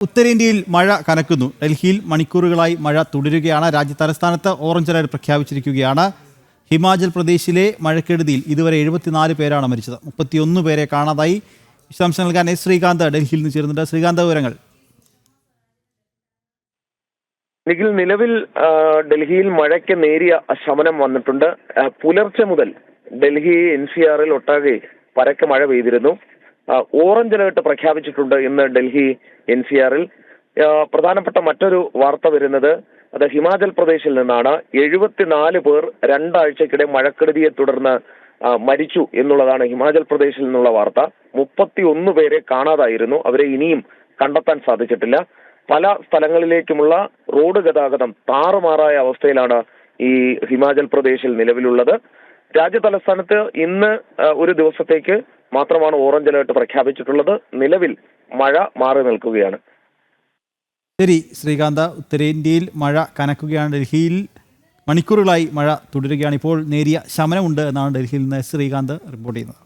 ഉത്തരേന്ത്യയിൽ മഴ കനക്കുന്നു. ഡൽഹിയിൽ മണിക്കൂറുകളായി മഴ തുടരുകയാണ്. രാജ്യതലസ്ഥാനത്ത് ഓറഞ്ച് അലർട്ട് പ്രഖ്യാപിച്ചിരിക്കുകയാണ്. ഹിമാചൽ പ്രദേശിലെ മഴക്കെടുതിയിൽ ഇതുവരെ 74 പേരാണ് മരിച്ചത്. 31 പേരെ കാണാതായി. വിശദാംശങ്ങൾ നൽകാൻ എസ് ശ്രീകാന്ത് ഡൽഹിയിൽ നിന്ന് ചേരുന്നുണ്ട്. ശ്രീകാന്ത്, വിവരങ്ങൾ. നിലവിൽ ഡൽഹിയിൽ മഴയ്ക്ക് നേരിയ ശമനം വന്നിട്ടുണ്ട്. പുലർച്ചെ മുതൽ ഡൽഹി NCRൽ ഒട്ടാകെ പരക്കെ മഴ പെയ്തിരുന്നു. ഓറഞ്ച് അലേർട്ട് പ്രഖ്യാപിച്ചിട്ടുണ്ട് ഇന്ന് ഡൽഹി NCRൽ. പ്രധാനപ്പെട്ട മറ്റൊരു വാർത്ത വരുന്നത് അത് ഹിമാചൽ പ്രദേശിൽ നിന്നാണ്. 74 പേർ 2 ആഴ്ചക്കിടെ മഴക്കെടുതിയെ തുടർന്ന് മരിച്ചു എന്നുള്ളതാണ് ഹിമാചൽ പ്രദേശിൽ നിന്നുള്ള വാർത്ത. 31 പേരെ കാണാതായിരുന്നു. അവരെ ഇനിയും കണ്ടെത്താൻ സാധിച്ചിട്ടില്ല. പല സ്ഥലങ്ങളിലേക്കുമുള്ള റോഡ് ഗതാഗതം താറുമാറായ അവസ്ഥയിലാണ് ഈ ഹിമാചൽ പ്രദേശിൽ നിലവിലുള്ളത്. രാജ്യതലസ്ഥാനത്ത് ഇന്ന് ഒരു ദിവസത്തേക്ക് മാത്രമാണ് ഓറഞ്ച് അലേർട്ട് പ്രഖ്യാപിച്ചിട്ടുള്ളത്. നിലവിൽ മഴ മാറി നിൽക്കുകയാണ്. ശരി ശ്രീകാന്ത്, ഉത്തരേന്ത്യയിൽ മഴ കനക്കുകയാണ്. ഡൽഹിയിൽ മണിക്കൂറുകളായി മഴ തുടരുകയാണ്. ഇപ്പോൾ നേരിയ ശമനമുണ്ട് എന്നാണ് ഡൽഹിയിൽ നിന്ന് ശ്രീകാന്ത് റിപ്പോർട്ട് ചെയ്യുന്നത്.